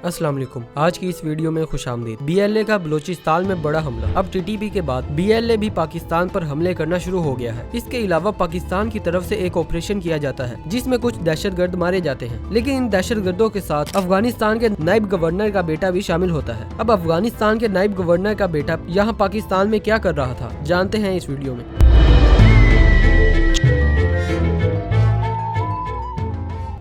अस्सलाम वालेकुम। आज की इस वीडियो में खुश आमदीद। BLA का बलोचिस्तान में बड़ा हमला। अब TTP के बाद BLA भी पाकिस्तान पर हमले करना शुरू हो गया है। इसके अलावा पाकिस्तान की तरफ से एक ऑपरेशन किया जाता है जिसमें कुछ दहशतगर्द मारे जाते हैं, लेकिन इन दहशतगर्दों के साथ अफगानिस्तान के नायब गवर्नर का बेटा भी शामिल होता है। अब अफगानिस्तान के नायब गवर्नर का बेटा यहाँ पाकिस्तान में क्या कर रहा था, जानते हैं इस वीडियो में।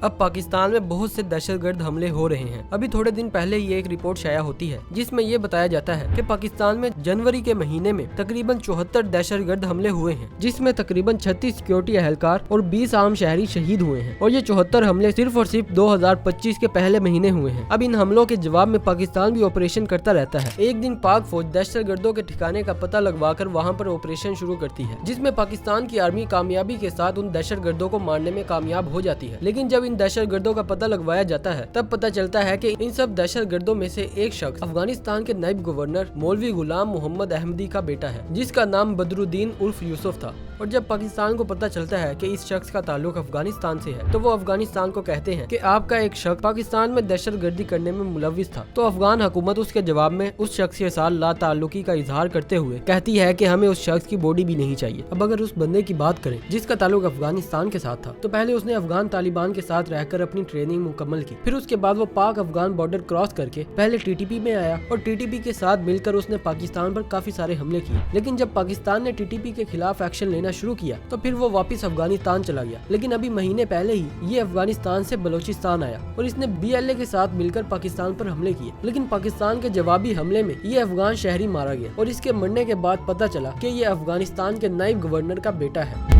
अब पाकिस्तान में बहुत से दहशतगर्द हमले हो रहे हैं। अभी थोड़े दिन पहले ये एक रिपोर्ट शाया होती है जिसमें ये बताया जाता है कि पाकिस्तान में जनवरी के महीने में तकरीबन 74 दहशतगर्द हमले हुए हैं, जिसमें तकरीबन 36 सिक्योरिटी एहलकार और 20 आम शहरी शहीद हुए हैं। और ये 74 हमले सिर्फ और सिर्फ 2025 के पहले महीने हुए हैं। अब इन हमलों के जवाब में पाकिस्तान भी ऑपरेशन करता रहता है। एक दिन पाक फौज दहशतगर्दों के ठिकाने का पता लगवाकर वहाँ पर ऑपरेशन शुरू करती है, जिसमें पाकिस्तान की आर्मी कामयाबी के साथ उन दहशतगर्दों को मारने में कामयाब हो जाती है। लेकिन जब दहशतगर्दों का पता लगवाया जाता है तब पता चलता है कि इन सब दहशतगर्दों में से एक शख्स अफगानिस्तान के नायब गवर्नर मौलवी गुलाम मोहम्मद अहमदी का बेटा है, जिसका नाम बदरुद्दीन उर्फ यूसुफ था। और जब पाकिस्तान को पता चलता है कि इस शख्स का ताल्लुक अफगानिस्तान से है तो वो अफगानिस्तान को कहते हैं कि आपका एक शख्स पाकिस्तान में दहशतगर्दी करने में मुलविस था। तो अफगान हुकूमत उसके जवाब में उस शख्स के साथ ला ताल्लुकी का इजहार करते हुए कहती है कि हमें उस शख्स की बॉडी भी नहीं चाहिए। अब अगर उस बंदे की बात करें जिसका ताल्लुक अफगानिस्तान के साथ था, तो पहले उसने अफगान तालिबान के साथ रहकर अपनी ट्रेनिंग मुकम्मल की। फिर उसके बाद वो पाक अफगान बॉर्डर क्रॉस करके पहले TTP में आया और TTP के साथ मिलकर उसने पाकिस्तान पर काफी सारे हमले किए। लेकिन जब पाकिस्तान ने TTP के खिलाफ एक्शन लेना शुरू किया तो फिर वो वापस अफगानिस्तान चला गया। लेकिन अभी महीने पहले ही ये अफगानिस्तान से बलोचिस्तान आया और इसने BLA के साथ मिलकर पाकिस्तान पर हमले किए। लेकिन पाकिस्तान के जवाबी हमले में ये अफगान शहरी मारा गया और इसके मरने के बाद पता चला कि ये अफगानिस्तान के नायब गवर्नर का बेटा है।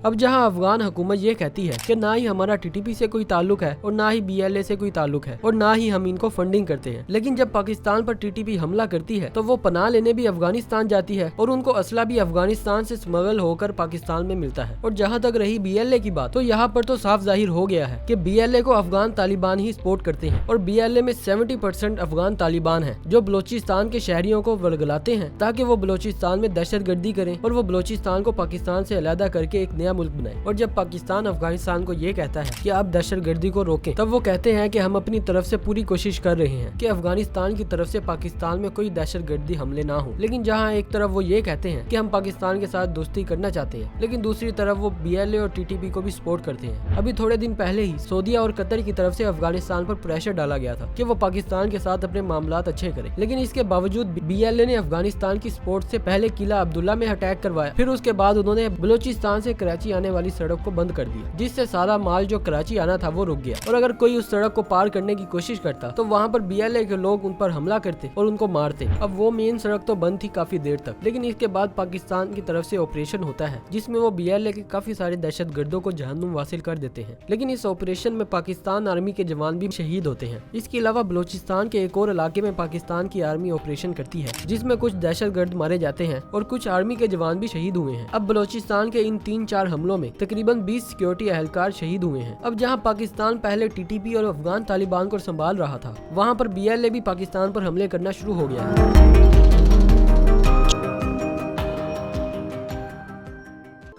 अब जहां अफगान हुकूमत ये कहती है कि ना ही हमारा TTP से कोई ताल्लुक है और ना ही BLA से कोई ताल्लुक है और ना ही हम इनको फंडिंग करते हैं, लेकिन जब पाकिस्तान पर TTP हमला करती है तो वो पनाह लेने भी अफगानिस्तान जाती है और उनको असला भी अफगानिस्तान से स्मगल होकर पाकिस्तान में मिलता है। और जहां तक रही BLA की बात, तो यहाँ पर तो साफ जाहिर हो गया है कि BLA को अफगान तालिबान ही सपोर्ट करते हैं और BLA में 70% अफगान तालिबान है जो बलोचिस्तान के शहरियों को वर्गलाते हैं ताकि वो बलोचिस्तान में दहशतगर्दी करें और वो बलोचिस्तान को पाकिस्तान से अलग करके एक मुल्क बनाए। और जब पाकिस्तान अफगानिस्तान को ये कहता है कि आप दहशतगर्दी को रोकें, तब वो कहते हैं कि हम अपनी तरफ से पूरी कोशिश कर रहे हैं कि अफगानिस्तान की तरफ से पाकिस्तान में कोई दहशतगर्दी हमले ना हो। लेकिन जहां एक तरफ वो ये कहते हैं कि हम पाकिस्तान के साथ दोस्ती करना चाहते हैं, लेकिन दूसरी तरफ वो BLA और TTP को भी सपोर्ट करते हैं। अभी थोड़े दिन पहले ही सऊदीया और कतर की तरफ से अफगानिस्तान पर प्रेशर डाला गया था कि वो पाकिस्तान के साथ अपने मामलात अच्छे करें, लेकिन इसके बावजूद BLA ने अफगानिस्तान की सपोर्ट से पहले किला अब्दुल्ला में अटैक करवाया। फिर उसके बाद उन्होंने बलोचिस्तान से कराची आने वाली सड़क को बंद कर दिया, जिससे सारा माल जो कराची आना था वो रुक गया। और अगर कोई उस सड़क को पार करने की कोशिश करता तो वहाँ पर BLA के लोग उन पर हमला करते और उनको मारते। अब वो मेन सड़क तो बंद थी काफी देर तक, लेकिन इसके बाद पाकिस्तान की तरफ से ऑपरेशन होता है जिसमें वो BLA के काफी सारे दहशतगर्दों को जहन्नुम वासिल कर देते हैं। लेकिन इस ऑपरेशन में पाकिस्तान आर्मी के जवान भी शहीद होते हैं। इसके अलावा बलोचिस्तान के एक और इलाके में पाकिस्तान की आर्मी ऑपरेशन करती है जिसमें कुछ दहशतगर्द मारे जाते हैं और कुछ आर्मी के जवान भी शहीद हुए हैं। अब बलोचिस्तान के इन 3-4 हमलों में तकरीबन 20 सिक्योरिटी एहलकार शहीद हुए हैं। अब जहां पाकिस्तान पहले TTP और अफगान तालिबान को संभाल रहा था, वहां पर BLA भी पाकिस्तान पर हमले करना शुरू हो गया है।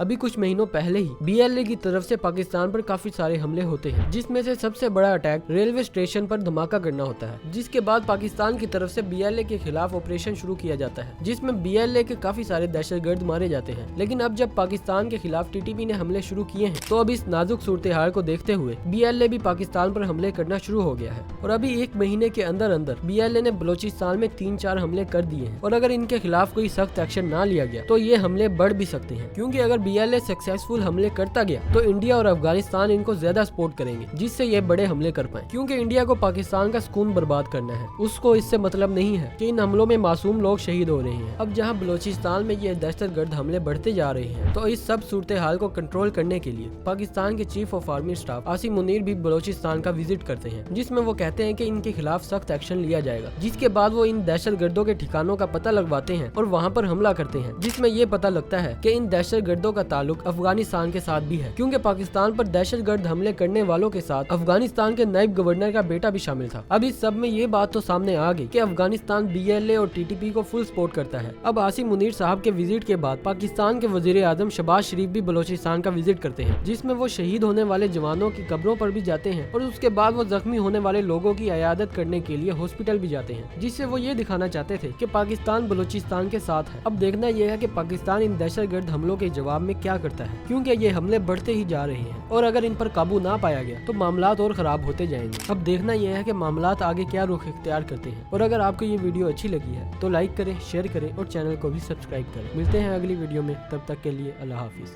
अभी कुछ महीनों पहले ही BLA की तरफ से पाकिस्तान पर काफी सारे हमले होते हैं, जिसमें से सबसे बड़ा अटैक रेलवे स्टेशन पर धमाका करना होता है, जिसके बाद पाकिस्तान की तरफ से BLA के खिलाफ ऑपरेशन शुरू किया जाता है जिसमें BLA के काफी सारे दहशतगर्द मारे जाते हैं। लेकिन अब जब पाकिस्तान के खिलाफ TTP ने हमले शुरू किए हैं तो अब इस नाजुक सूरत हाल को देखते हुए BLA भी पाकिस्तान पर हमले करना शुरू हो गया है। और अभी एक महीने के अंदर अंदर BLA ने बलोचिस्तान में 3-4 हमले कर दिए हैं और अगर इनके खिलाफ कोई सख्त एक्शन ना लिया गया तो ये हमले बढ़ भी सकते हैं, क्योंकि अगर BLA सक्सेसफुल हमले करता गया तो इंडिया और अफगानिस्तान इनको ज्यादा सपोर्ट करेंगे, जिससे ये बड़े हमले कर पाए। क्योंकि इंडिया को पाकिस्तान का सुकून बर्बाद करना है, उसको इससे मतलब नहीं है कि इन हमलों में मासूम लोग शहीद हो रहे हैं। अब जहां बलोचिस्तान में ये दहशतगर्द हमले बढ़ते जा रहे हैं, तो इस सब सूरत हाल को कंट्रोल करने के लिए पाकिस्तान के chief of army staff Asim Munir भी बलोचिस्तान का विजिट करते हैं, जिसमें वो कहते हैं कि इनके खिलाफ सख्त एक्शन लिया जाएगा। जिसके बाद वो इन दहशतगर्दों के ठिकानों का पता लगवाते हैं और वहाँ पर हमला करते हैं, जिसमें ये पता लगता है कि इन दहशतगर्दों का ताल्लुक अफगानिस्तान के साथ भी है, क्योंकि पाकिस्तान पर दहशतगर्द हमले करने वालों के साथ अफगानिस्तान के नायब गवर्नर का बेटा भी शामिल था। अब इस सब में ये बात तो सामने आ गई कि अफगानिस्तान BLA और TTP को फुल सपोर्ट करता है। अब आसिम मुनीर साहब के विजिट के बाद पाकिस्तान के वजीर आजम शहबाज शरीफ भी बलोचिस्तान का विजिट करते हैं, जिसमें वो शहीद होने वाले जवानों की कब्रों पर भी जाते हैं और उसके बाद वो जख्मी होने वाले लोगों की इयादत करने के लिए हॉस्पिटल भी जाते हैं, जिससे वो ये दिखाना चाहते थे कि पाकिस्तान बलोचिस्तान के साथ है। अब देखना यह है कि पाकिस्तान इन दहशतगर्द हमलों के जवाब में क्या करता है, क्योंकि ये हमले बढ़ते ही जा रहे हैं और अगर इन पर काबू ना पाया गया तो मामलात और खराब होते जाएंगे। अब देखना यह है कि मामलात आगे क्या रुख इख्तियार करते हैं। और अगर आपको ये वीडियो अच्छी लगी है तो लाइक करें, शेयर करें और चैनल को भी सब्सक्राइब करें। मिलते हैं अगली वीडियो में, तब तक के लिए अल्लाह हाफिज।